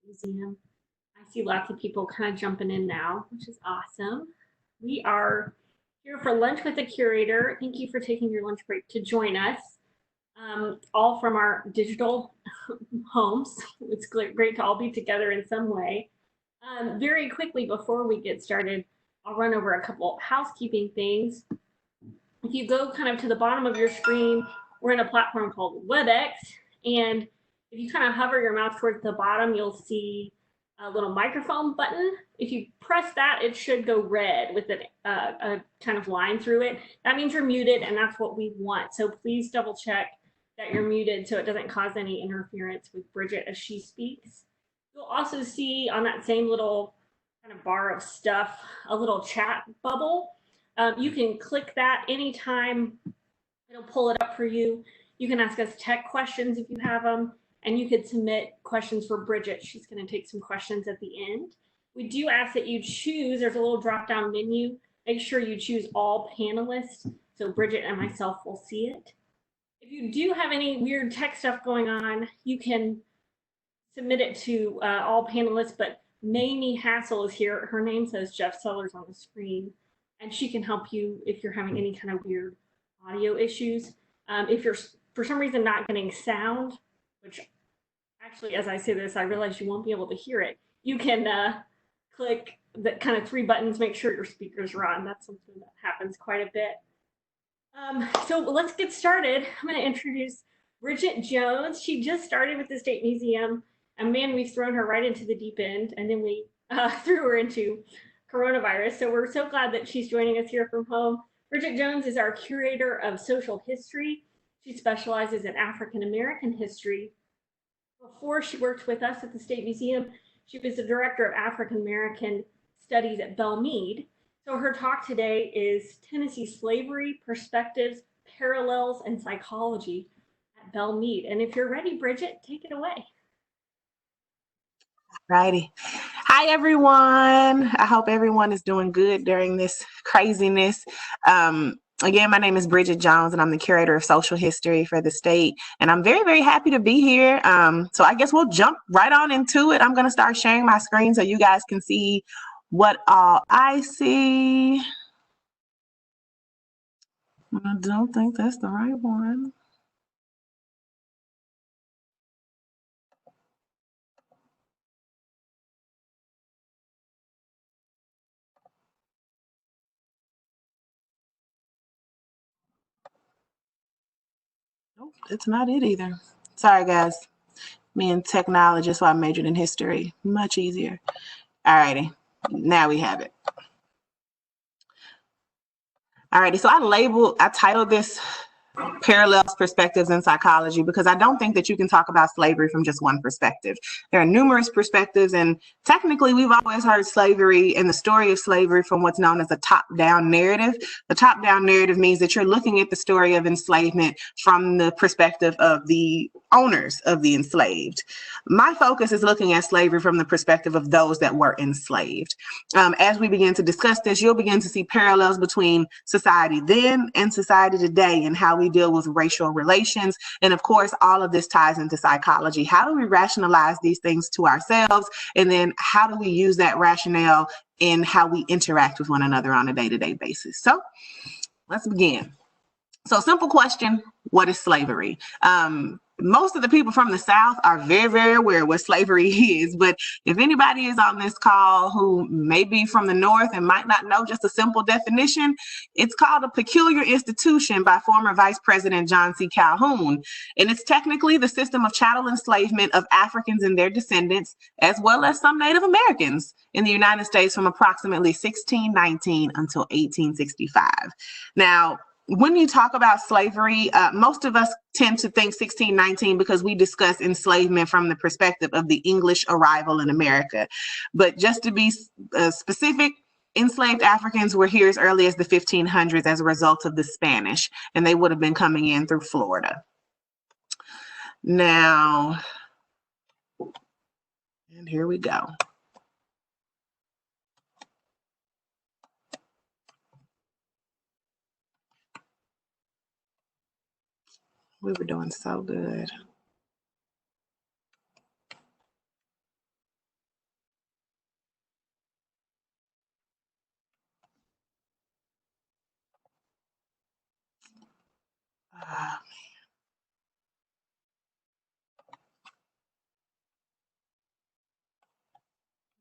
Museum. I see lots of people kind of jumping in now, which is awesome. We are here for lunch with the curator. Thank you for taking your lunch break to join us, all from our digital homes. It's great to all be together in some way. Very quickly, before we get started, I'll run over a couple housekeeping things. If you go kind of to the bottom of your screen, we're in a platform called WebEx, and if you kind of hover your mouse towards the bottom, you'll see a little microphone button. If you press that, it should go red with a kind of line through it. That means you're muted, and that's what we want. So please double check that you're muted so it doesn't cause any interference with Bridget as she speaks. You'll also see on that same little kind of bar of stuff a little chat bubble. You can click that anytime. It'll pull it up for you. You can ask us tech questions if you have them, and you could submit questions for Bridget. She's going to take some questions at the end. We do ask that you choose, there's a little drop-down menu. Make sure you choose all panelists so Bridget and myself will see it. If you do have any weird tech stuff going on, you can submit it to all panelists, but Mamie Hassel is here. Her name says Jeff Sellers on the screen, and she can help you if you're having any kind of weird audio issues. If you're for some reason not getting sound, which actually, as I say this, I realize you won't be able to hear it. You can click the kind of three buttons, make sure your speakers are on. That's something that happens quite a bit. So let's get started. I'm going to introduce Brigette Jones. She just started with the State Museum, and man, we've thrown her right into the deep end, and then we threw her into coronavirus. So we're so glad that she's joining us here from home. Brigette Jones is our curator of social history. She specializes in African American history. Before she worked with us at the State Museum, she was the director of African American studies at Belle Meade. So her talk today is Tennessee Slavery, Perspectives, Parallels, and Psychology at Belle Meade. And if you're ready, Brigette, take it away. Righty. Hi, everyone. I hope everyone is doing good during this craziness. Again, my name is Brigette Jones, and I'm the curator of social history for the state. And I'm very, very happy to be here. So I guess we'll jump right on into it. I'm going to start sharing my screen so you guys can see what all I see. I don't think that's the right one. Nope, it's not it either. Sorry, guys. Me and technology, so I majored in history. Much easier. All righty. Now we have it. All righty. So I titled this Parallels, Perspectives, and Psychology because I don't think that you can talk about slavery from just one perspective. There are numerous perspectives, and technically we've always heard slavery and the story of slavery from what's known as a top-down narrative. The top-down narrative means that you're looking at the story of enslavement from the perspective of the owners of the enslaved. My focus is looking at slavery from the perspective of those that were enslaved. As we begin to discuss this, you'll begin to see parallels between society then and society today and how we deal with racial relations. And of course, all of this ties into psychology. How do we rationalize these things to ourselves? And then how do we use that rationale in how we interact with one another on a day-to-day basis? So let's begin. So simple question, what is slavery? Most of the people from the South are very, very aware what slavery is, but if anybody is on this call who may be from the North and might not know just a simple definition, it's called a peculiar institution by former Vice President John C. Calhoun. And it's technically the system of chattel enslavement of Africans and their descendants, as well as some Native Americans in the United States from approximately 1619 until 1865. Now, when you talk about slavery, most of us tend to think 1619 because we discuss enslavement from the perspective of the English arrival in America. But just to be specific, enslaved Africans were here as early as the 1500s as a result of the Spanish, and they would have been coming in through Florida. Now, and here we go. We were doing so good.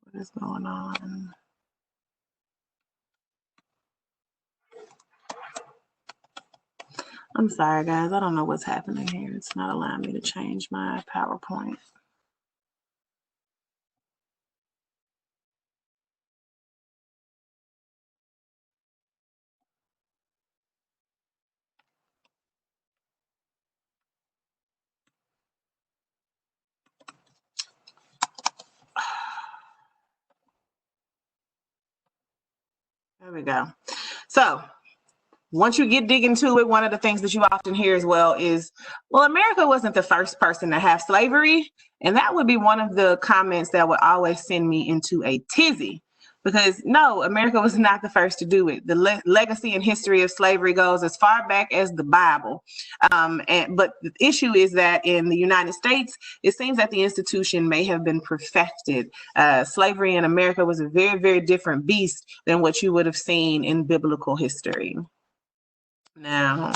What is going on? I'm sorry, guys. I don't know what's happening here. It's not allowing me to change my PowerPoint. There we go. So once you get digging into it, one of the things that you often hear as well is, well, America wasn't the first person to have slavery. And that would be one of the comments that would always send me into a tizzy. Because no, America was not the first to do it. The legacy and history of slavery goes as far back as the Bible. But the issue is that in the United States, it seems that the institution may have been perfected. Slavery in America was a very, very different beast than what you would have seen in biblical history. Now,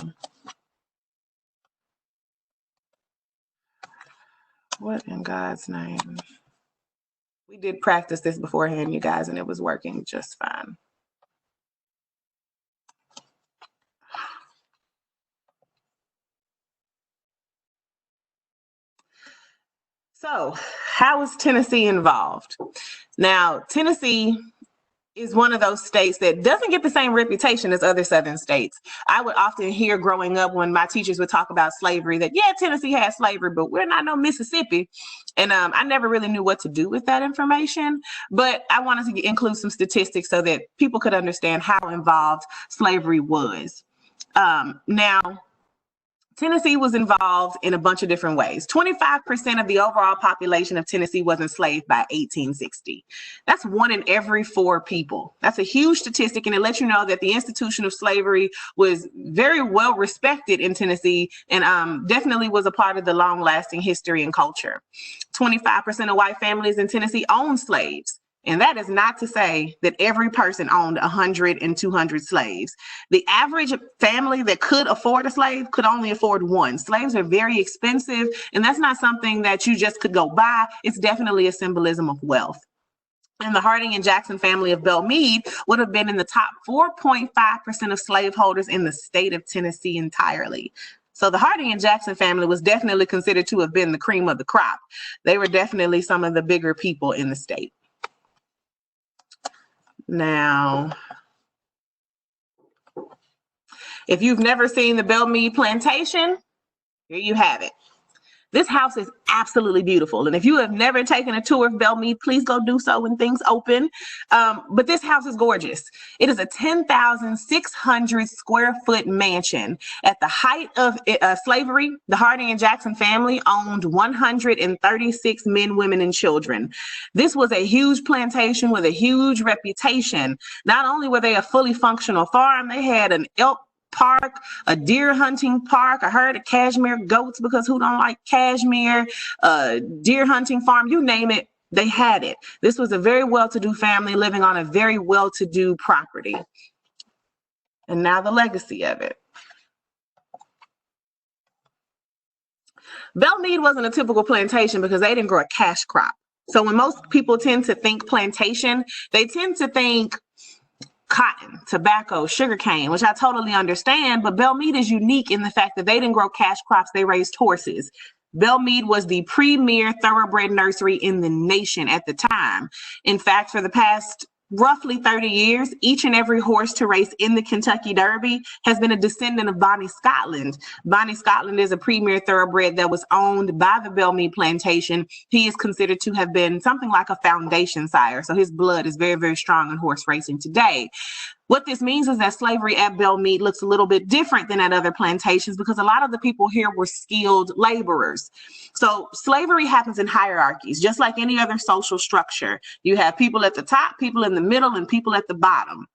what in God's name? We did practice this beforehand, you guys, and it was working just fine. So, how is Tennessee involved? Now, Tennessee is one of those states that doesn't get the same reputation as other southern states. I would often hear growing up when my teachers would talk about slavery that, yeah, Tennessee has slavery, but we're not no Mississippi. And I never really knew what to do with that information, but I wanted to include some statistics so that people could understand how involved slavery was. Now, Tennessee was involved in a bunch of different ways. 25% of the overall population of Tennessee was enslaved by 1860. That's 1 in every 4 people. That's a huge statistic, and it lets you know that the institution of slavery was very well respected in Tennessee and definitely was a part of the long-lasting history and culture. 25% of white families in Tennessee owned slaves. And that is not to say that every person owned 100 and 200 slaves. The average family that could afford a slave could only afford one. Slaves are very expensive, and that's not something that you just could go buy. It's definitely a symbolism of wealth. And the Harding and Jackson family of Belle Meade would have been in the top 4.5% of slaveholders in the state of Tennessee entirely. So the Harding and Jackson family was definitely considered to have been the cream of the crop. They were definitely some of the bigger people in the state. Now, if you've never seen the Belle Meade Plantation, here you have it. This house is absolutely beautiful. And if you have never taken a tour of Belle Meade, please go do so when things open. But this house is gorgeous. It is a 10,600 square foot mansion. At the height of slavery, the Harding and Jackson family owned 136 men, women, and children. This was a huge plantation with a huge reputation. Not only were they a fully functional farm, they had an elk park, a deer hunting park, a herd of cashmere goats, because who don't like cashmere, deer hunting farm, you name it, they had it. This was a very well-to-do family living on a very well-to-do property. And now the legacy of it. Belle Meade wasn't a typical plantation because they didn't grow a cash crop. So when most people tend to think plantation, they tend to think cotton, tobacco, sugarcane, which I totally understand, but Belle Meade is unique in the fact that they didn't grow cash crops, they raised horses. Belle Meade was the premier thoroughbred nursery in the nation at the time. In fact, for the past roughly 30 years, each and every horse to race in the Kentucky Derby has been a descendant of Bonnie Scotland. Bonnie Scotland is a premier thoroughbred that was owned by the Belle Meade Plantation. He is considered to have been something like a foundation sire. So his blood is very, very strong in horse racing today. What this means is that slavery at Belle Meade looks a little bit different than at other plantations because a lot of the people here were skilled laborers. So slavery happens in hierarchies, just like any other social structure. You have people at the top, people in the middle, and people at the bottom.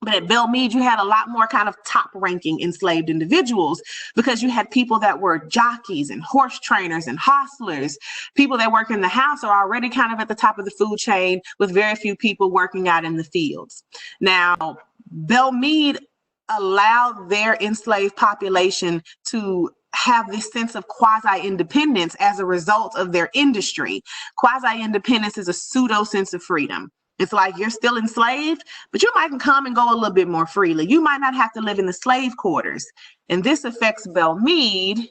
But at Belle Meade, you had a lot more kind of top-ranking enslaved individuals because you had people that were jockeys and horse trainers and hostlers. People that work in the house are already kind of at the top of the food chain with very few people working out in the fields. Now, Belle Meade allowed their enslaved population to have this sense of quasi-independence as a result of their industry. Quasi-independence is a pseudo sense of freedom. It's like you're still enslaved, but you might come and go a little bit more freely. You might not have to live in the slave quarters. And this affects Belle Meade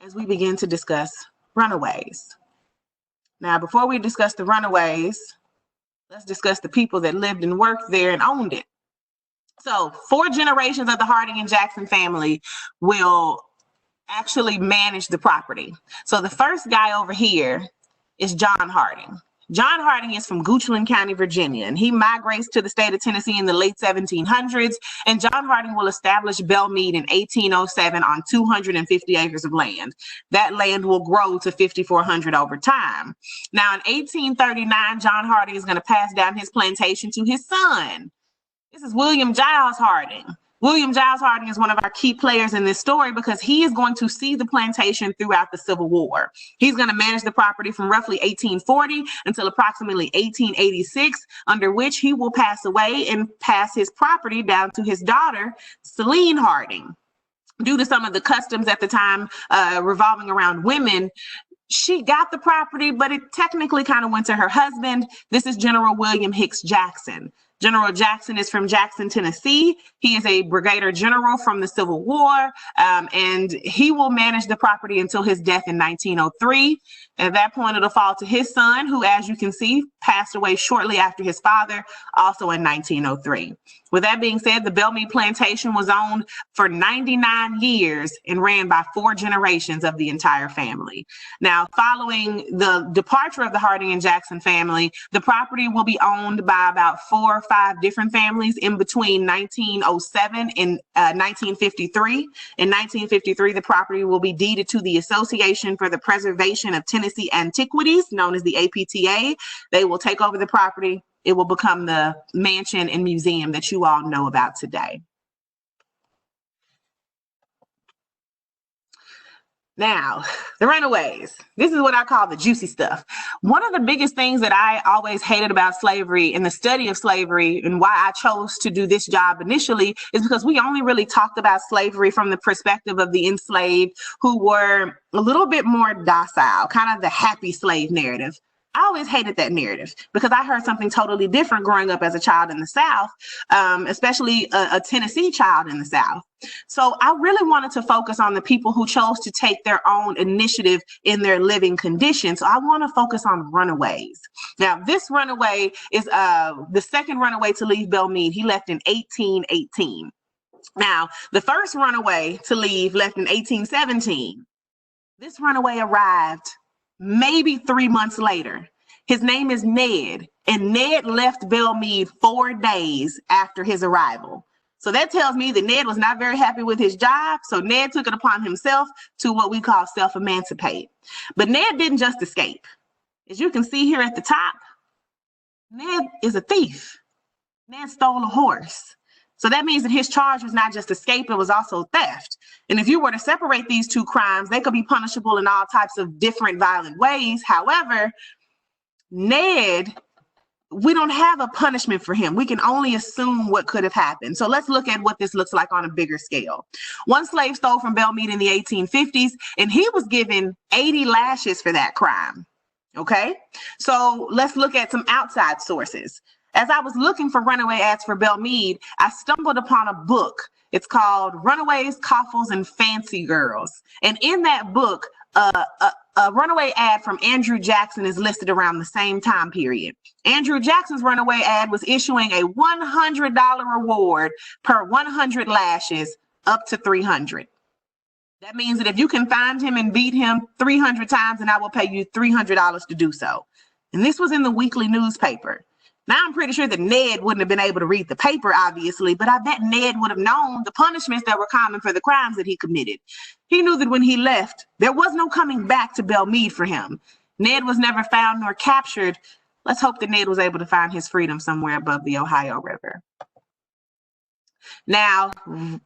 as we begin to discuss Runaways. Now, before we discuss the Runaways, let's discuss the people that lived and worked there and owned it. So 4 generations of the Harding and Jackson family will actually manage the property. So the first guy over here is John Harding. John Harding is from Goochland County, Virginia, and he migrates to the state of Tennessee in the late 1700s. And John Harding will establish Belle Meade in 1807 on 250 acres of land. That land will grow to 5,400 over time. Now, in 1839, John Harding is going to pass down his plantation to his son. This is William Giles Harding. William Giles Harding is one of our key players in this story because he is going to see the plantation throughout the Civil War. He's going to manage the property from roughly 1840 until approximately 1886, under which he will pass away and pass his property down to his daughter, Celine Harding. Due to some of the customs at the time revolving around women, she got the property, but it technically kind of went to her husband. This is General William Hicks Jackson. General Jackson is from Jackson, Tennessee. He is a brigadier general from the Civil War, and he will manage the property until his death in 1903. At that point, it'll fall to his son, who, as you can see, passed away shortly after his father, also in 1903. With that being said, the Belle Meade Plantation was owned for 99 years and ran by 4 generations of the entire family. Now, following the departure of the Harding and Jackson family, the property will be owned by about 4 or 5 different families in between 1907 and 1953. In 1953, the property will be deeded to the Association for the Preservation of Tennessee Antiquities, known as the APTA. They will take over the property. It will become the mansion and museum that you all know about today. Now, the Runaways. This is what I call the juicy stuff. One of the biggest things that I always hated about slavery and the study of slavery, and why I chose to do this job initially, is because we only really talked about slavery from the perspective of the enslaved who were a little bit more docile, kind of the happy slave narrative. I always hated that narrative because I heard something totally different growing up as a child in the South, especially a Tennessee child in the South. So I really wanted to focus on the people who chose to take their own initiative in their living conditions. So I want to focus on runaways. Now, this runaway is the second runaway to leave Belle Meade. He left in 1818. Now, the first runaway to leave left in 1817. This runaway arrived maybe 3 months later. His name is Ned, and Ned left Belle Meade 4 days after his arrival. So that tells me that Ned was not very happy with his job, so Ned took it upon himself to what we call self-emancipate. But Ned didn't just escape. As you can see here at the top, Ned is a thief. Ned stole a horse. So that means that his charge was not just escape, it was also theft. And if you were to separate these 2 crimes, they could be punishable in all types of different violent ways. However, Ned, we don't have a punishment for him. We can only assume what could have happened. So let's look at what this looks like on a bigger scale. One slave stole from Belle Meade in the 1850s, and he was given 80 lashes for that crime. Okay, so let's look at some outside sources. As I was looking for runaway ads for Belle Meade, I stumbled upon a book. It's called Runaways, Coffles, and Fancy Girls. And in that book, a runaway ad from Andrew Jackson is listed around the same time period. Andrew Jackson's runaway ad was issuing a $100 reward per 100 lashes up to 300. That means that if you can find him and beat him 300 times, then I will pay you $300 to do so. And this was in the weekly newspaper. Now, I'm pretty sure that Ned wouldn't have been able to read the paper, obviously, but I bet Ned would have known the punishments that were common for the crimes that he committed. He knew that when he left, there was no coming back to Belle Meade for him. Ned was never found nor captured. Let's hope that Ned was able to find his freedom somewhere above the Ohio River. Now,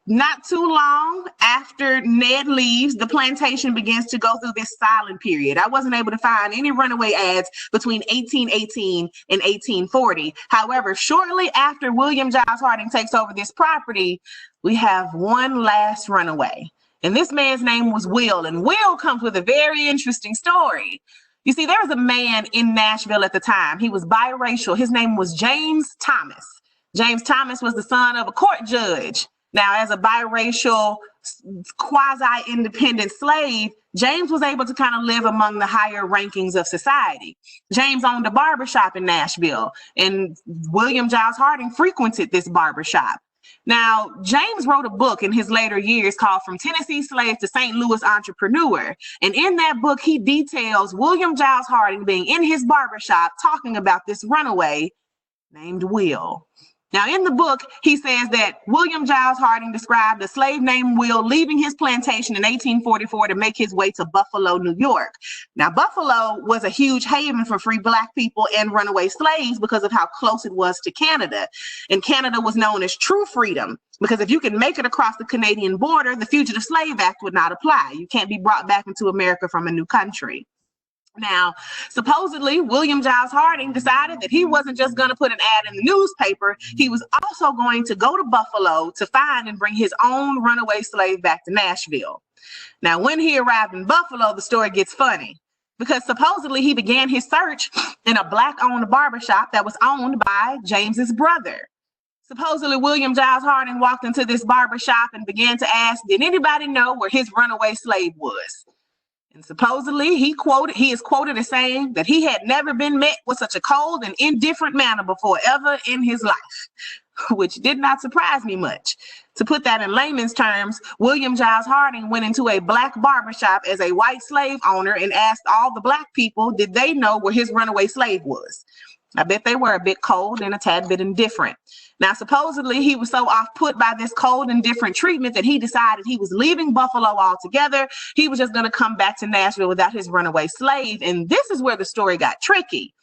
not too long after Ned leaves, the plantation begins to go through this silent period. I wasn't able to find any runaway ads between 1818 and 1840. However, shortly after William Giles Harding takes over this property, we have one last runaway. And this man's name was Will. And Will comes with a very interesting story. You see, there was a man in Nashville at the time. He was biracial. His name was James Thomas. James Thomas was the son of a court judge. Now, as a biracial, quasi-independent slave, James was able to kind of live among the higher rankings of society. James owned a barbershop in Nashville, and William Giles Harding frequented this barbershop. Now, James wrote a book in his later years called From Tennessee Slave to St. Louis Entrepreneur. And in that book, he details William Giles Harding being in his barbershop talking about this runaway named Will. Now, in the book, he says that William Giles Harding described a slave named Will leaving his plantation in 1844 to make his way to Buffalo, New York. Now, Buffalo was a huge haven for free Black people and runaway slaves because of how close it was to Canada. And Canada was known as true freedom, because if you can make it across the Canadian border, the Fugitive Slave Act would not apply. You can't be brought back into America from a new country. Now, supposedly, William Giles Harding decided that he wasn't just going to put an ad in the newspaper. He was also going to go to Buffalo to find and bring his own runaway slave back to Nashville. Now, when he arrived in Buffalo, the story gets funny, because supposedly he began his search in a Black-owned barbershop that was owned by James's brother. Supposedly, William Giles Harding walked into this barbershop and began to ask, did anybody know where his runaway slave was? And supposedly he is quoted as saying that he had never been met with such a cold and indifferent manner before ever in his life, which did not surprise me much. To put that in layman's terms, William Giles Harding went into a Black barbershop as a white slave owner and asked all the Black people, did they know where his runaway slave was? I bet they were a bit cold and a tad bit indifferent. Now, supposedly he was so off-put by this cold and indifferent treatment that he decided he was leaving Buffalo altogether. He was just going to come back to Nashville without his runaway slave. And this is where the story got tricky.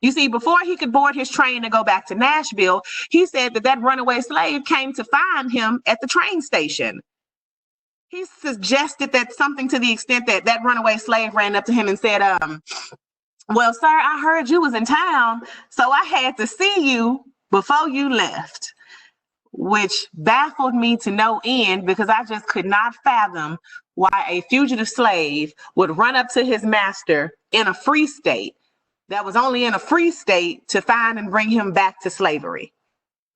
You see, before he could board his train to go back to Nashville, he said that that runaway slave came to find him at the train station. He suggested that something to the extent that that runaway slave ran up to him and said, well, sir, I heard you was in town, so I had to see you before you left, which baffled me to no end, because I just could not fathom why a fugitive slave would run up to his master in a free state that was only in a free state to find and bring him back to slavery.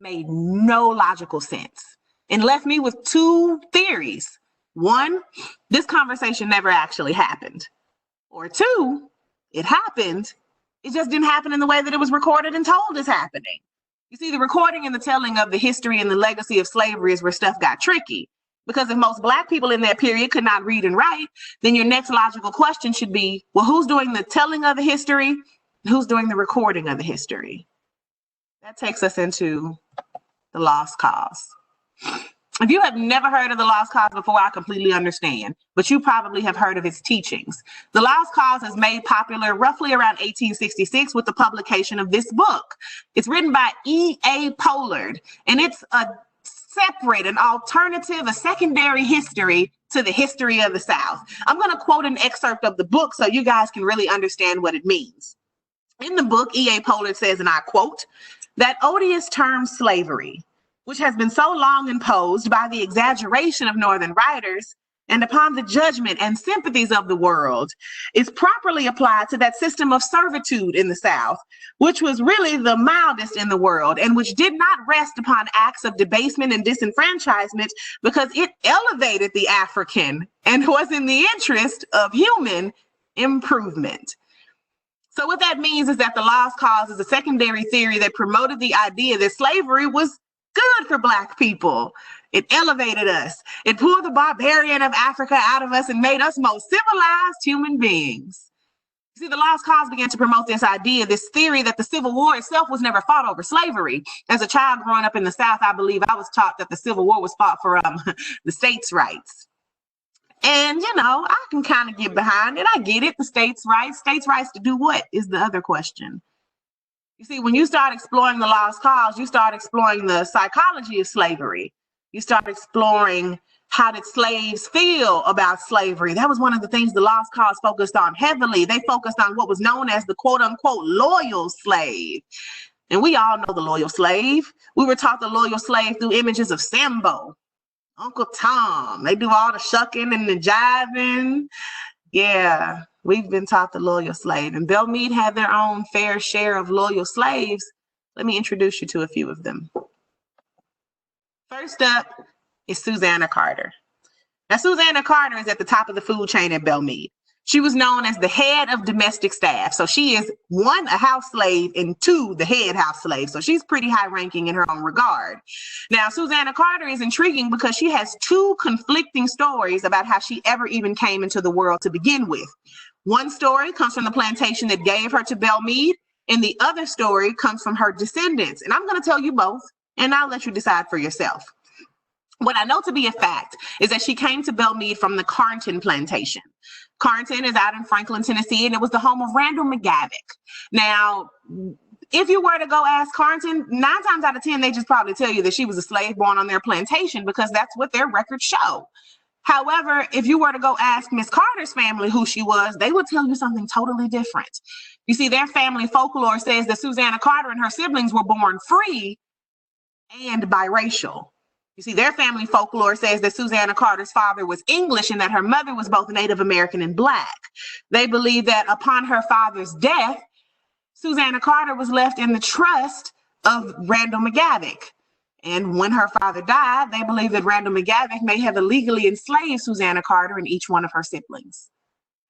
Made no logical sense and left me with two theories. One, this conversation never actually happened. Or two, it happened. It just didn't happen in the way that it was recorded and told is happening. You see, the recording and the telling of the history and the legacy of slavery is where stuff got tricky. Because if most Black people in that period could not read and write, then your next logical question should be, well, who's doing the telling of the history? Who's doing the recording of the history? That takes us into the lost cause. If you have never heard of the lost cause before, I completely understand, but you probably have heard of its teachings. The lost cause is made popular roughly around 1866 with the publication of this book. It's written by E.A. Pollard, and it's a separate, an alternative, a secondary history to the history of the South. I'm going to quote an excerpt of the book so you guys can really understand what it means. In the book, E.A. Pollard says, and I quote, that odious term slavery, which has been so long imposed by the exaggeration of Northern writers and upon the judgment and sympathies of the world, is properly applied to that system of servitude in the South, which was really the mildest in the world and which did not rest upon acts of debasement and disenfranchisement, because it elevated the African and was in the interest of human improvement. So what that means is that the lost cause is a secondary theory that promoted the idea that slavery was good for Black people. It elevated us. It pulled the barbarian of Africa out of us and made us most civilized human beings. See, the lost cause began to promote this idea, this theory that the Civil War itself was never fought over slavery. As a child growing up in the South, I believe I was taught that the Civil War was fought for the states' rights. And, you know, I can kind of get behind it. I get it. The states' rights. States' rights to do what is the other question. You see, when you start exploring the lost cause, you start exploring the psychology of slavery. You start exploring how did slaves feel about slavery. That was one of the things the Lost Cause focused on heavily. They focused on what was known as the quote unquote loyal slave. And we all know the loyal slave. We were taught the loyal slave through images of Sambo, Uncle Tom. They do all the shucking and the jiving. Yeah, we've been taught the loyal slave. And Belle Meade had their own fair share of loyal slaves. Let me introduce you to a few of them. First up is Susanna Carter. Now, Susanna Carter is at the top of the food chain at Belle Meade. She was known as the head of domestic staff. So she is one, a house slave, and two, the head house slave. So she's pretty high ranking in her own regard. Now, Susanna Carter is intriguing because she has two conflicting stories about how she ever even came into the world to begin with. One story comes from the plantation that gave her to Belle Meade, and the other story comes from her descendants. And I'm going to tell you both, and I'll let you decide for yourself. What I know to be a fact is that she came to Belle Meade from the Carnton Plantation. Carnton is out in Franklin, Tennessee, and it was the home of Randall McGavick. Now, if you were to go ask Carnton, 9 times out of 10, they just probably tell you that she was a slave born on their plantation because that's what their records show. However, if you were to go ask Miss Carter's family who she was, they would tell you something totally different. You see, their family folklore says that Susanna Carter and her siblings were born free and biracial. You see, their family folklore says that Susanna Carter's father was English and that her mother was both Native American and Black. They believe that upon her father's death, Susanna Carter was left in the trust of Randall McGavick. And when her father died, they believe that Randall McGavick may have illegally enslaved Susanna Carter and each one of her siblings.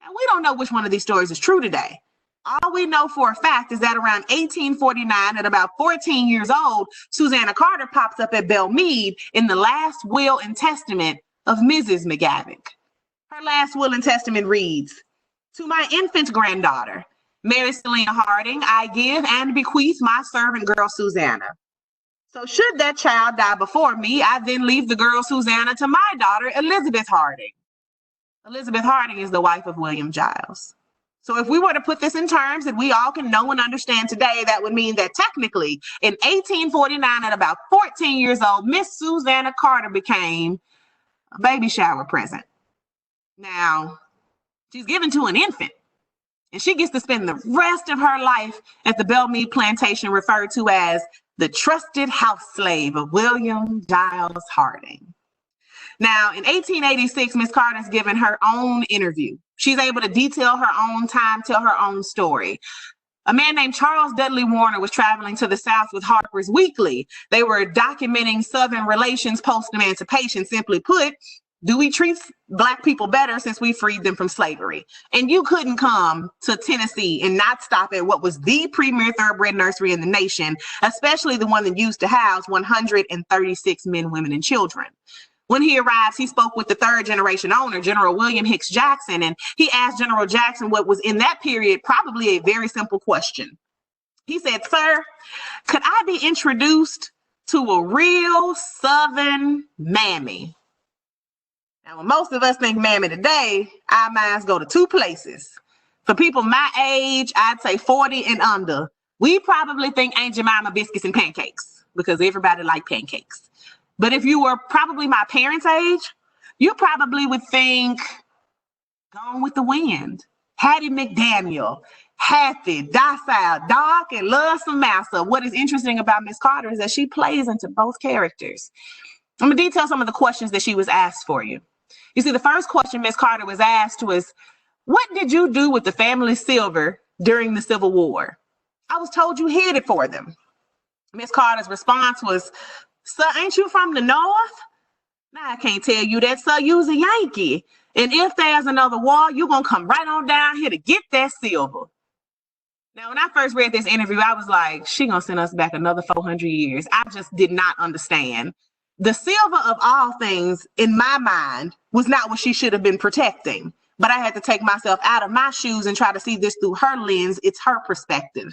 Now, we don't know which one of these stories is true today. All we know for a fact is that around 1849, at about 14 years old, Susanna Carter pops up at Belle Meade in the last will and testament of Mrs. McGavick. Her last will and testament reads, "To my infant granddaughter, Mary Selina Harding, I give and bequeath my servant girl Susanna. So should that child die before me, I then leave the girl Susanna to my daughter, Elizabeth Harding." Elizabeth Harding is the wife of William Giles. So if we were to put this in terms that we all can know and understand today, that would mean that technically in 1849, at about 14 years old, Miss Susanna Carter became a baby shower present. Now, she's given to an infant, and she gets to spend the rest of her life at the Belle Meade Plantation, referred to as the trusted house slave of William Giles Harding. Now, in 1886, Miss Carter's given her own interview. She's able to detail her own time, tell her own story. A man named Charles Dudley Warner was traveling to the South with Harper's Weekly. They were documenting Southern relations post-emancipation. Simply put, do we treat Black people better since we freed them from slavery? And you couldn't come to Tennessee and not stop at what was the premier thoroughbred nursery in the nation, especially the one that used to house 136 men, women, and children. When he arrives, he spoke with the third generation owner, General William Hicks Jackson, and he asked General Jackson what was in that period probably a very simple question. He said, "Sir, could I be introduced to a real Southern mammy?" Now, when most of us think mammy today, our minds go to two places. For people my age, I'd say 40 and under, we probably think Aunt Jemima biscuits and pancakes because everybody likes pancakes. But if you were probably my parents' age, you probably would think Gone with the Wind, Hattie McDaniel, happy, docile, dark, and love some massa. What is interesting about Miss Carter is that she plays into both characters. I'm going to detail some of the questions that she was asked for you. You see, the first question Miss Carter was asked was, "What did you do with the family silver during the Civil War?" "I was told you hid it for them." Miss Carter's response was, "Sir, ain't you from the North?" "Nah, I can't tell you that, sir. You's a Yankee. And if there's another war, you're going to come right on down here to get that silver." Now, when I first read this interview, I was like, she going to send us back another 400 years. I just did not understand. The silver of all things, in my mind, was not what she should have been protecting. But I had to take myself out of my shoes and try to see this through her lens. It's her perspective.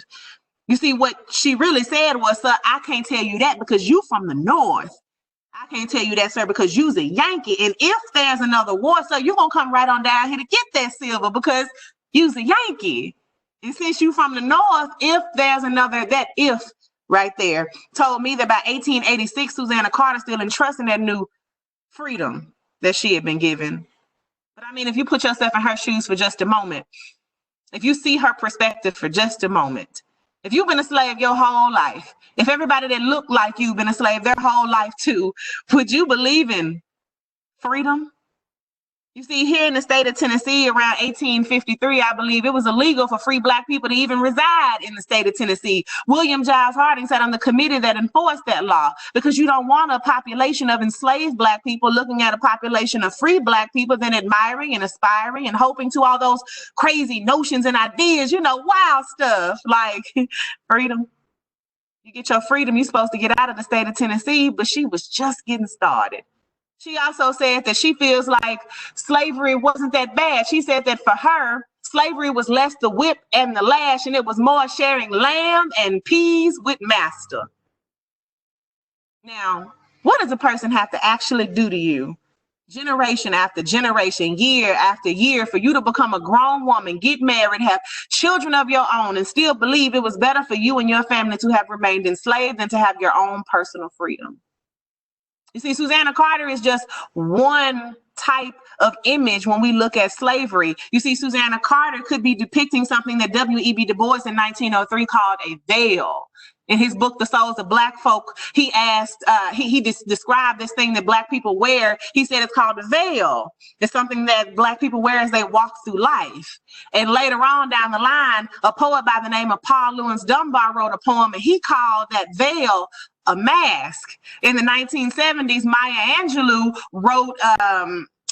You see, what she really said was, "Sir, I can't tell you that because you from the North. I can't tell you that, sir, because you's a Yankee. And if there's another war, sir, you're going to come right on down here to get that silver because you's a Yankee. And since you from the North, if there's another, that if right there, told me that by 1886, Susanna Carter still entrusted that new freedom that she had been given. But I mean, if you put yourself in her shoes for just a moment, if you see her perspective for just a moment, if you've been a slave your whole life, if everybody that looked like you've been a slave their whole life too, would you believe in freedom? You see, here in the state of Tennessee around 1853, I believe it was illegal for free Black people to even reside in the state of Tennessee. William Giles Harding sat on the committee that enforced that law, because you don't want a population of enslaved Black people looking at a population of free Black people, then admiring and aspiring and hoping to all those crazy notions and ideas, you know, wild stuff like freedom. You get your freedom, you're supposed to get out of the state of Tennessee, but she was just getting started. She also said that she feels like slavery wasn't that bad. She said that for her, slavery was less the whip and the lash, and it was more sharing lamb and peas with master. Now, what does a person have to actually do to you, generation after generation, year after year, for you to become a grown woman, get married, have children of your own, and still believe it was better for you and your family to have remained enslaved than to have your own personal freedom? You see, Susanna Carter is just one type of image when we look at slavery. You see, Susanna Carter could be depicting something that W.E.B. Du Bois in 1903 called a veil. In his book, The Souls of Black Folk, he asked, he described this thing that Black people wear. He said it's called a veil. It's something that Black people wear as they walk through life. And later on down the line, a poet by the name of Paul Laurence Dunbar wrote a poem, and he called that veil a mask. In the 1970s, Maya Angelou wrote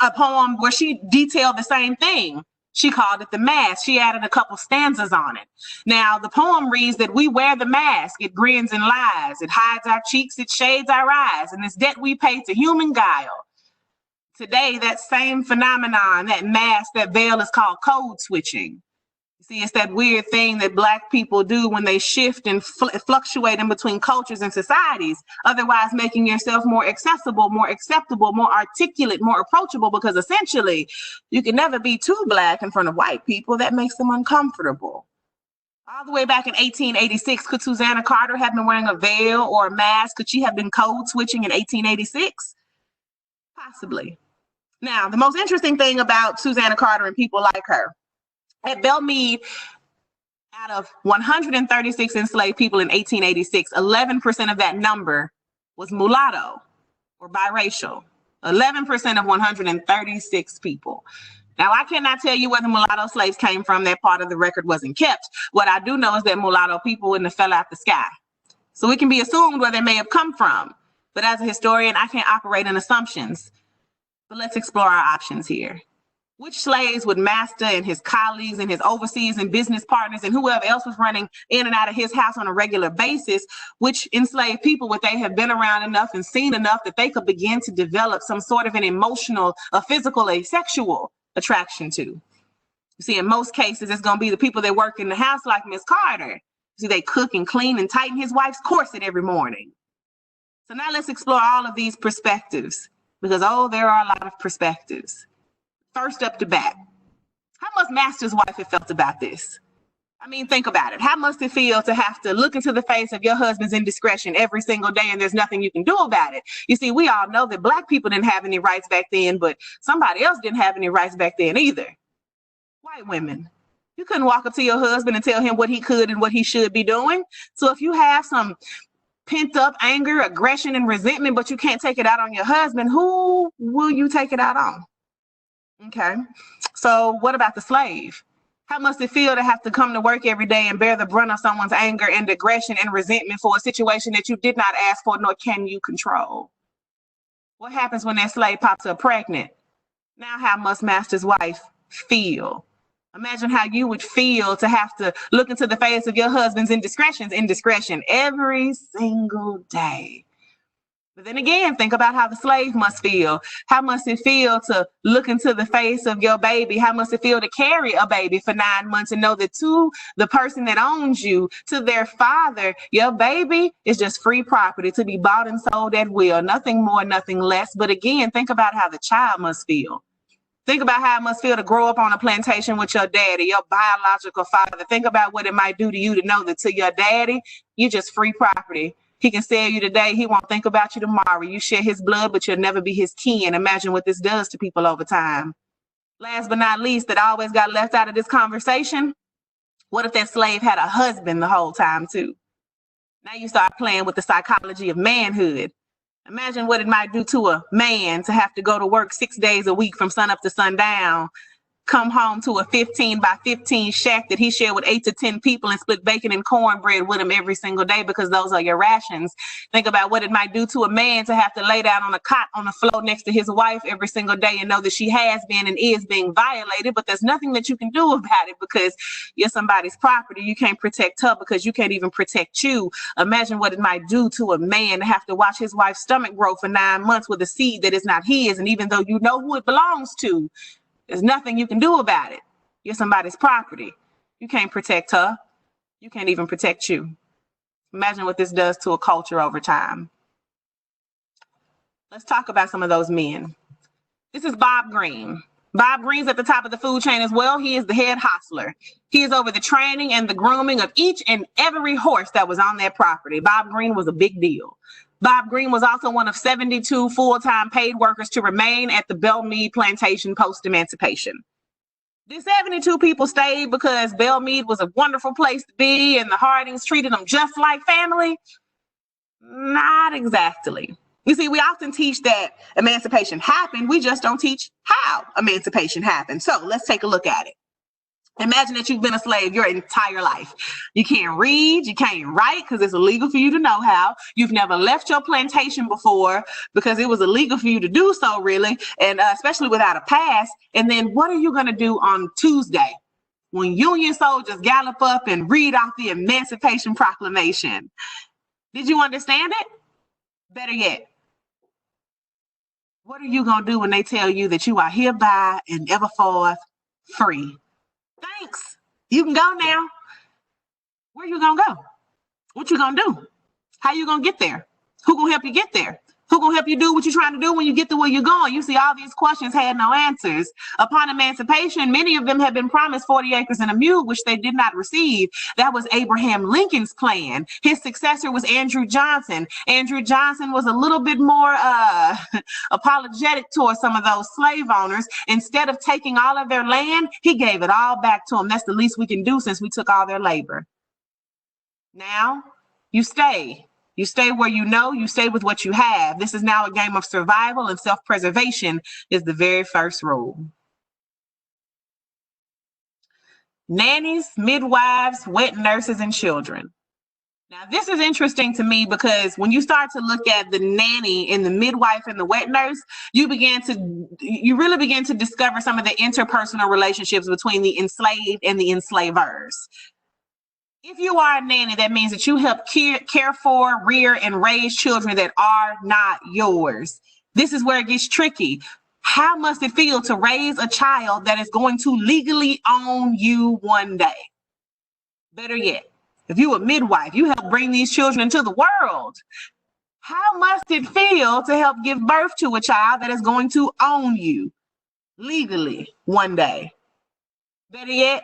a poem where she detailed the same thing. She called it the mask. She added a couple stanzas on it. Now, the poem reads that we wear the mask. It grins and lies. It hides our cheeks. It shades our eyes. And it's debt we pay to human guile. Today, that same phenomenon, that mask, that veil, is called code switching. See, it's that weird thing that Black people do when they shift and fluctuate in between cultures and societies, otherwise making yourself more accessible, more acceptable, more articulate, more approachable, because essentially you can never be too Black in front of white people. That makes them uncomfortable. All the way back in 1886, could Susanna Carter have been wearing a veil or a mask? Could she have been code switching in 1886? Possibly. Now, the most interesting thing about Susanna Carter and people like her, at Belle Meade, out of 136 enslaved people in 1886, 11% of that number was mulatto or biracial. 11% of 136 people. Now, I cannot tell you where the mulatto slaves came from. That part of the record wasn't kept. What I do know is that mulatto people wouldn't have fell out the sky. So it can be assumed where they may have come from. But as a historian, I can't operate in assumptions. But let's explore our options here. Which slaves would master and his colleagues and his overseers and business partners and whoever else was running in and out of his house on a regular basis, which enslaved people would they have been around enough and seen enough that they could begin to develop some sort of an emotional, a physical, a sexual attraction to? You see, in most cases, it's going to be the people that work in the house like Miss Carter. You see, they cook and clean and tighten his wife's corset every morning. So now let's explore all of these perspectives, because, oh, there are a lot of perspectives. First up to bat, how must Master's wife have felt about this? I mean, think about it. How must it feel to have to look into the face of your husband's indiscretion every single day and there's nothing you can do about it? You see, we all know that Black people didn't have any rights back then, but somebody else didn't have any rights back then either. White women. You couldn't walk up to your husband and tell him what he could and what he should be doing. So if you have some pent up anger, aggression, and resentment, but you can't take it out on your husband, who will you take it out on? Okay, so what about the slave? How must it feel to have to come to work every day and bear the brunt of someone's anger and aggression and resentment for a situation that you did not ask for, nor can you control? What happens when that slave pops up pregnant? Now, how must Master's wife feel? Imagine how you would feel to have to look into the face of your husband's indiscretion every single day. But then again, think about how the slave must feel. How must it feel to look into the face of your baby? How must it feel to carry a baby for 9 months and know that to the person that owns you, to their father, your baby is just free property to be bought and sold at will, nothing more, nothing less. But again, think about how the child must feel. Think about how it must feel to grow up on a plantation with your daddy, your biological father. Think about what it might do to you to know that to your daddy, you're just free property. He can sell you today. He won't think about you tomorrow. You share his blood, but you'll never be his kin. Imagine what this does to people over time. Last but not least, that always got left out of this conversation. What if that slave had a husband the whole time too? Now you start playing with the psychology of manhood. Imagine what it might do to a man to have to go to work 6 days a week from sun up to sundown, come home to a 15 by 15 shack that he shared with 8 to 10 people and split bacon and cornbread with him every single day because those are your rations. Think about what it might do to a man to have to lay down on a cot on the floor next to his wife every single day and know that she has been and is being violated, but there's nothing that you can do about it because you're somebody's property. You can't protect her because you can't even protect you. Imagine what it might do to a man to have to watch his wife's stomach grow for 9 months with a seed that is not his, and even though you know who it belongs to, there's nothing you can do about it. You're somebody's property. You can't protect her. You can't even protect you. Imagine what this does to a culture over time. Let's talk about some of those men. This is Bob Greene. Bob Greene's at the top of the food chain as well. He is the head hostler. He is over the training and the grooming of each and every horse that was on that property. Bob Greene was a big deal. Bob Greene was also one of 72 full-time paid workers to remain at the Belle Meade Plantation post-emancipation. These 72 people stayed because Belle Meade was a wonderful place to be and the Hardings treated them just like family? Not exactly. You see, we often teach that emancipation happened. We just don't teach how emancipation happened. So let's take a look at it. Imagine that you've been a slave your entire life. You can't read, you can't write because it's illegal for you to know how. You've never left your plantation before because it was illegal for you to do so, really, and especially without a pass. And then what are you going to do on Tuesday when Union soldiers gallop up and read off the Emancipation Proclamation? Did you understand it? Better yet, what are you going to do when they tell you that you are hereby and everforth free? Thanks. You can go now. Where you gonna go? What you gonna do? How you gonna get there? Who gonna help you get there? Who gonna help you do what you're trying to do when you get to where you're going? You see, all these questions had no answers. Upon emancipation, many of them had been promised 40 acres and a mule, which they did not receive. That was Abraham Lincoln's plan. His successor was Andrew Johnson. Andrew Johnson was a little bit more apologetic towards some of those slave owners. Instead of taking all of their land, he gave it all back to them. That's the least we can do since we took all their labor. Now, you stay. You stay where you know, you stay with what you have. This is now a game of survival, and self-preservation is the very first rule. Nannies, midwives, wet nurses, and children. Now, this is interesting to me because when you start to look at the nanny and the midwife and the wet nurse, you really begin to discover some of the interpersonal relationships between the enslaved and the enslavers. If you are a nanny, that means that you help care for, rear, and raise children that are not yours. This is where it gets tricky. How must it feel to raise a child that is going to legally own you one day? Better yet, if you're a midwife, you help bring these children into the world. How must it feel to help give birth to a child that is going to own you legally one day? Better yet,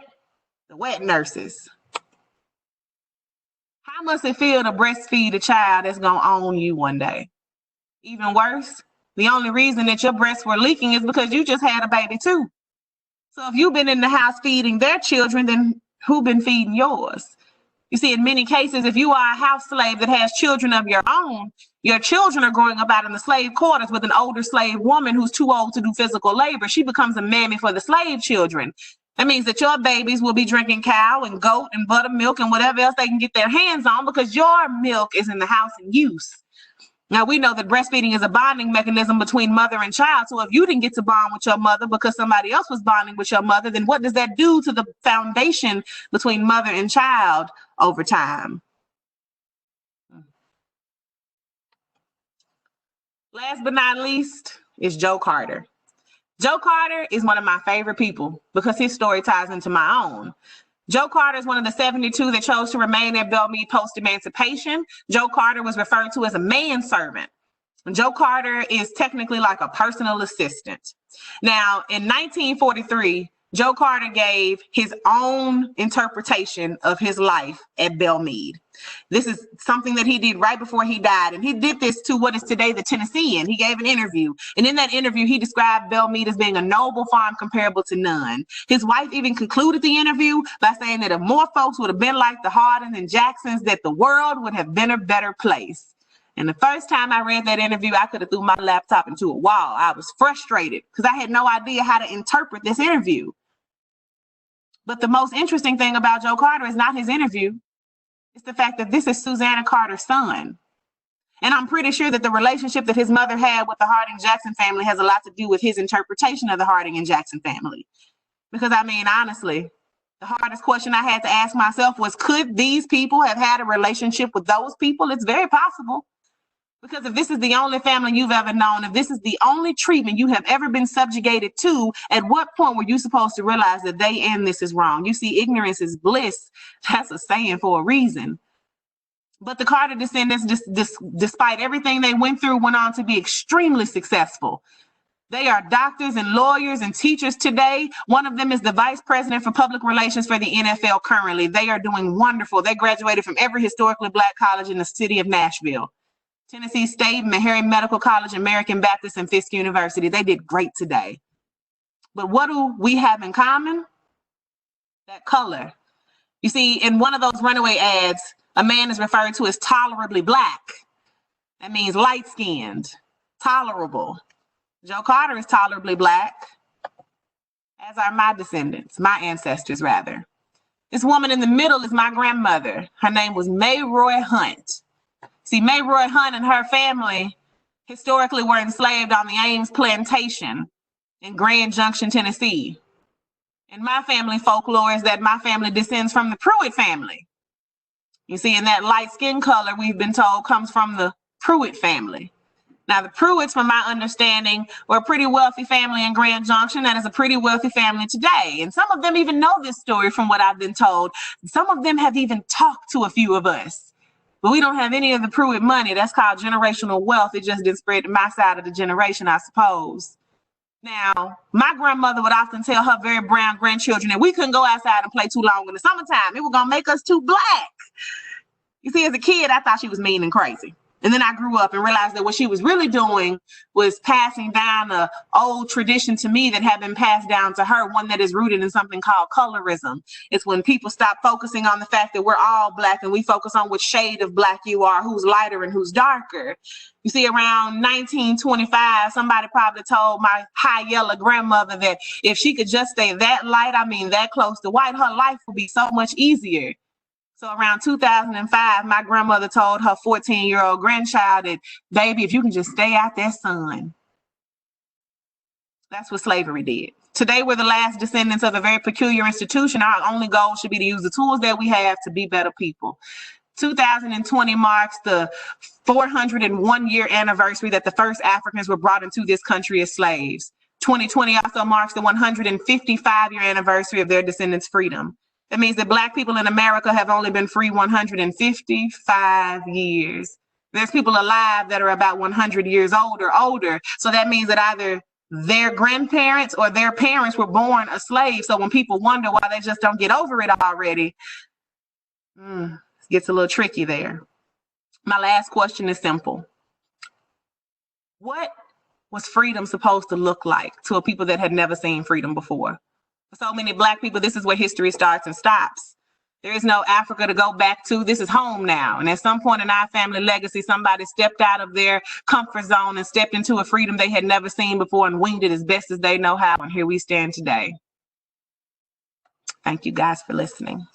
the wet nurses. How must it feel to breastfeed a child that's going to own you one day? Even worse, the only reason that your breasts were leaking is because you just had a baby too. So if you've been in the house feeding their children, then who been feeding yours? You see, in many cases, if you are a house slave that has children of your own, your children are growing up out in the slave quarters with an older slave woman who's too old to do physical labor. She becomes a mammy for the slave children. That means that your babies will be drinking cow and goat and buttermilk and whatever else they can get their hands on because your milk is in the house in use. Now, we know that breastfeeding is a bonding mechanism between mother and child. So if you didn't get to bond with your mother because somebody else was bonding with your mother, then what does that do to the foundation between mother and child over time? Last but not least is Joe Carter. Joe Carter is one of my favorite people because his story ties into my own. Joe Carter is one of the 72 that chose to remain at Belle Meade post-emancipation. Joe Carter was referred to as a manservant. Joe Carter is technically like a personal assistant. Now, in 1943, Joe Carter gave his own interpretation of his life at Belle Meade. This is something that he did right before he died. And he did this to what is today the Tennessean. He gave an interview. And in that interview, he described Belle Meade as being a noble farm comparable to none. His wife even concluded the interview by saying that if more folks would have been like the Hardins and Jacksons, that the world would have been a better place. And the first time I read that interview, I could have threw my laptop into a wall. I was frustrated because I had no idea how to interpret this interview. But the most interesting thing about Joe Carter is not his interview. It's the fact that this is Susanna Carter's son. And I'm pretty sure that the relationship that his mother had with the Harding Jackson family has a lot to do with his interpretation of the Harding and Jackson family. Because I mean, honestly, the hardest question I had to ask myself was, could these people have had a relationship with those people? It's very possible. Because if this is the only family you've ever known, if this is the only treatment you have ever been subjugated to, at what point were you supposed to realize that they and this is wrong? You see, ignorance is bliss. That's a saying for a reason. But the Carter descendants, despite everything they went through, went on to be extremely successful. They are doctors and lawyers and teachers today. One of them is the vice president for public relations for the NFL currently. They are doing wonderful. They graduated from every historically Black college in the city of Nashville. Tennessee State, Meharry Medical College, American Baptist, and Fisk University. They did great today. But what do we have in common? That color. You see, in one of those Runaway ads, a man is referred to as tolerably Black. That means light-skinned, tolerable. Joe Carter is tolerably Black, as are my descendants, my ancestors, rather. This woman in the middle is my grandmother. Her name was Mae Roy Hunt. See, Mae Roy Hunt and her family historically were enslaved on the Ames Plantation in Grand Junction, Tennessee. And my family folklore is that my family descends from the Pruitt family. You see, and that light skin color, we've been told, comes from the Pruitt family. Now, the Pruitts, from my understanding, were a pretty wealthy family in Grand Junction. That is a pretty wealthy family today. And some of them even know this story from what I've been told. Some of them have even talked to a few of us. But we don't have any of the Pruitt money. That's called generational wealth. It just didn't spread to my side of the generation, I suppose. Now, my grandmother would often tell her very brown grandchildren that we couldn't go outside and play too long in the summertime. It was going to make us too Black. You see, as a kid, I thought she was mean and crazy. And then I grew up and realized that what she was really doing was passing down an old tradition to me that had been passed down to her, one that is rooted in something called colorism. It's when people stop focusing on the fact that we're all Black and we focus on what shade of Black you are, who's lighter and who's darker. You see, around 1925, somebody probably told my high yellow grandmother that if she could just stay that light, I mean that close to white, her life would be so much easier. So around 2005, my grandmother told her 14-year-old grandchild that, baby, if you can just stay out that sun. That's what slavery did. Today, we're the last descendants of a very peculiar institution. Our only goal should be to use the tools that we have to be better people. 2020 marks the 401-year anniversary that the first Africans were brought into this country as slaves. 2020 also marks the 155-year anniversary of their descendants' freedom. That means that Black people in America have only been free 155 years. There's people alive that are about 100 years old or older. So that means that either their grandparents or their parents were born a slave. So when people wonder why they just don't get over it already, it gets a little tricky there. My last question is simple. What was freedom supposed to look like to a people that had never seen freedom before? For so many Black people, this is where history starts and stops. There is no Africa to go back to. This is home now. And at some point in our family legacy, somebody stepped out of their comfort zone and stepped into a freedom they had never seen before and winged it as best as they know how. And here we stand today. Thank you guys for listening.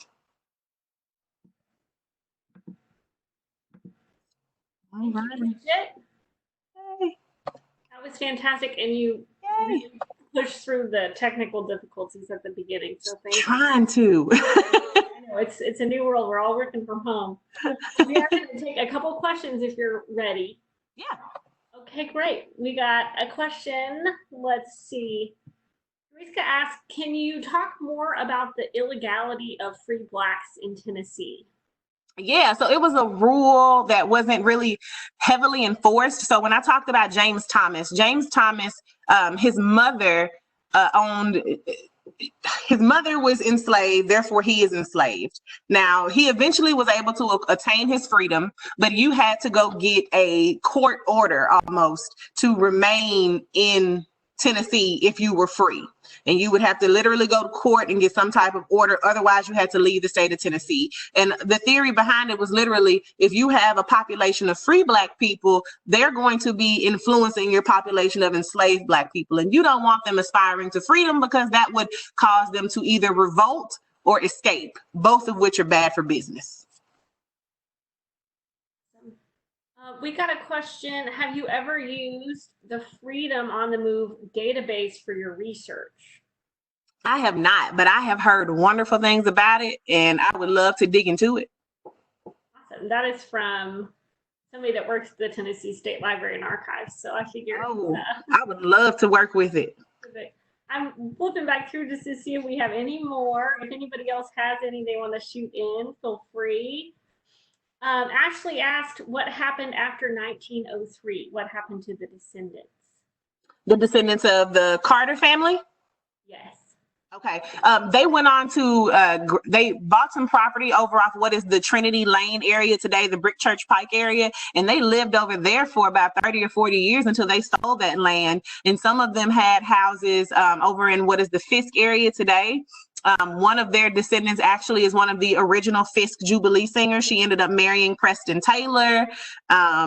All right. Hey. That was fantastic. And you really pushed through the technical difficulties at the beginning. So thank you. Trying to. I know it's a new world. We're all working from home. We are going to take a couple questions if you're ready. Yeah. Okay, great. We got a question. Let's see. Riska asked, can you talk more about the illegality of free Blacks in Tennessee? Yeah, so it was a rule that wasn't really heavily enforced. So when I talked about James Thomas, his mother owned, his mother was enslaved, therefore he is enslaved. Now, he eventually was able to attain his freedom, but you had to go get a court order almost to remain in Tennessee if you were free. And you would have to literally go to court and get some type of order. Otherwise, you had to leave the state of Tennessee. And the theory behind it was literally, if you have a population of free Black people, they're going to be influencing your population of enslaved Black people. And you don't want them aspiring to freedom, because that would cause them to either revolt or escape, both of which are bad for business. We got a question. Have you ever used the Freedom on the Move database for your research? I have not, but I have heard wonderful things about it, and I would love to dig into it. Awesome. That is from somebody that works at the Tennessee State Library and Archives. So I figured. I would love to work with it. Perfect. I'm flipping back through just to see if we have any more. If anybody else has any they want to shoot in, feel free. Ashley asked, what happened after 1903? What happened to the descendants? The descendants of the Carter family? Yes. Okay. They went on to, they bought some property over off what is the Trinity Lane area today, the Brick Church Pike area, and they lived over there for about 30 or 40 years until they sold that land. And some of them had houses over in what is the Fisk area today. One of their descendants actually is one of the original Fisk Jubilee singers. She ended up marrying Preston Taylor.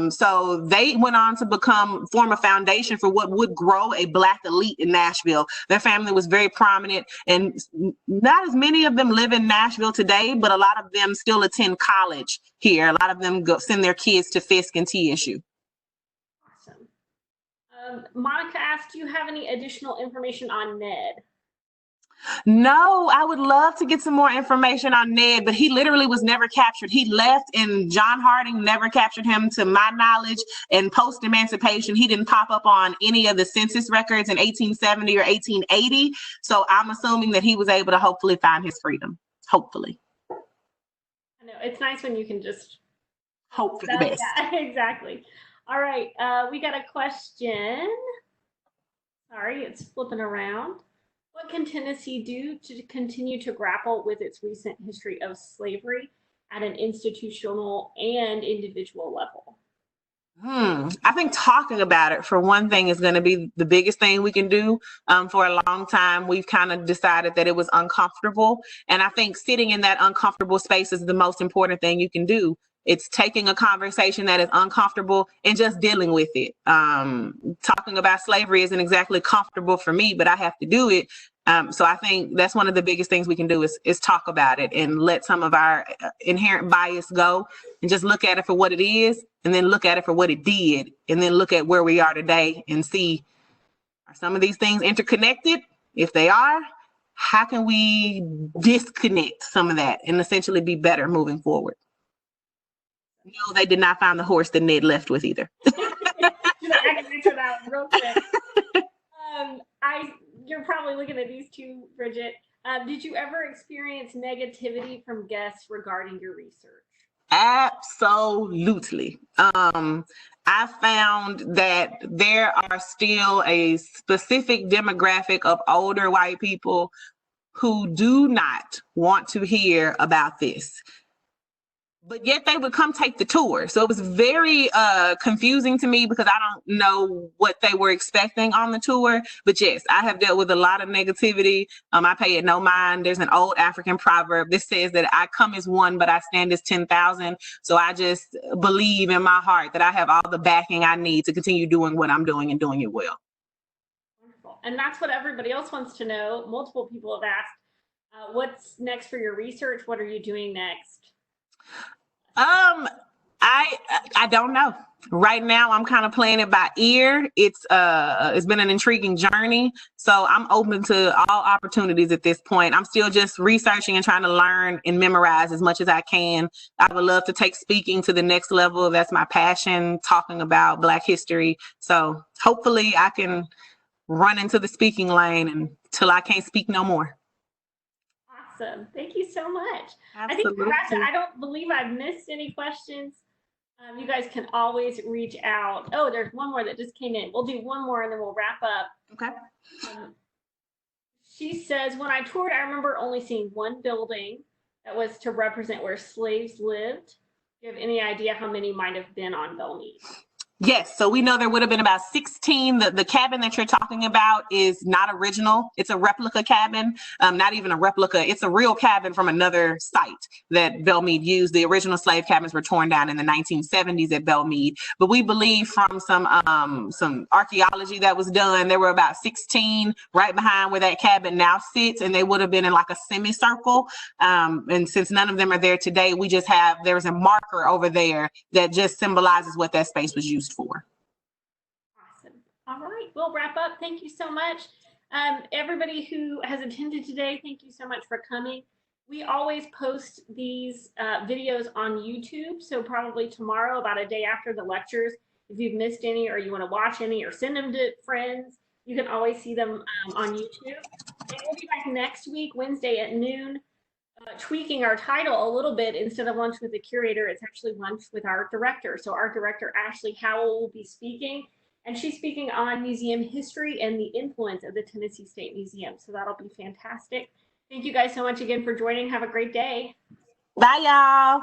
So they went on to form a foundation for what would grow a Black elite in Nashville. Their family was very prominent, and not as many of them live in Nashville today, but a lot of them still attend college here. A lot of them send their kids to Fisk and TSU. Awesome. Monica asked, do you have any additional information on Ned? No, I would love to get some more information on Ned, but he literally was never captured. He left, and John Harding never captured him to my knowledge. And post-emancipation, he didn't pop up on any of the census records in 1870 or 1880. So I'm assuming that he was able to hopefully find his freedom. Hopefully. I know, it's nice when you can just hope for the best. Yeah, exactly. All right, we got a question. Sorry, it's flipping around. What can Tennessee do to continue to grapple with its recent history of slavery at an institutional and individual level? I think talking about it, for one thing, is going to be the biggest thing we can do. For a long time, we've kind of decided that it was uncomfortable. And I think sitting in that uncomfortable space is the most important thing you can do. It's taking a conversation that is uncomfortable and just dealing with it. Talking about slavery isn't exactly comfortable for me, but I have to do it. So I think that's one of the biggest things we can do is talk about it and let some of our inherent bias go and just look at it for what it is, and then look at it for what it did, and then look at where we are today and see, are some of these things interconnected? If they are, how can we disconnect some of that and essentially be better moving forward? No, they did not find the horse that Ned left with either. I can answer that real quick. You're probably looking at these two, Bridget. Did you ever experience negativity from guests regarding your research? Absolutely. I found that there are still a specific demographic of older white people who do not want to hear about this. But yet they would come take the tour. So it was very confusing to me, because I don't know what they were expecting on the tour. But yes, I have dealt with a lot of negativity. I pay it no mind. There's an old African proverb that says that I come as one, but I stand as 10,000. So I just believe in my heart that I have all the backing I need to continue doing what I'm doing and doing it well. Wonderful. And that's what everybody else wants to know. Multiple people have asked, what's next for your research? What are you doing next? I don't know. Right now, I'm kind of playing it by ear. It's been an intriguing journey, so I'm open to all opportunities at this point. I'm still just researching and trying to learn and memorize as much as I can. I would love to take speaking to the next level. That's my passion, talking about Black history. So hopefully I can run into the speaking lane until I can't speak no more. Awesome. Thank you so much. Absolutely. I don't believe I've missed any questions. You guys can always reach out. Oh, there's one more that just came in. We'll do one more and then we'll wrap up. Okay. She says, when I toured, I remember only seeing one building that was to represent where slaves lived. Do you have any idea how many might have been on Belle Meade? Yes, so we know there would have been about 16. The cabin that you're talking about is not original. It's a replica cabin, not even a replica. It's a real cabin from another site that Belle Meade used. The original slave cabins were torn down in the 1970s at Belle Meade. But we believe from some archaeology that was done, there were about 16 right behind where that cabin now sits, and they would have been in like a semicircle. And since none of them are there today, we just have, there's a marker over there that just symbolizes what that space was used for. Awesome. All right, we'll wrap up. Thank you so much. Everybody who has attended today, thank you so much for coming. We always post these videos on YouTube, so probably tomorrow, about a day after the lectures, if you've missed any or you want to watch any or send them to friends, you can always see them on YouTube. And we'll be back next week, Wednesday at noon. Tweaking our title a little bit. Instead of Lunch with the Curator, it's actually Lunch with our Director. So our Director, Ashley Howell, will be speaking, and she's speaking on museum history and the influence of the Tennessee State Museum. So that'll be fantastic. Thank you guys so much again for joining. Have a great day. Bye, y'all.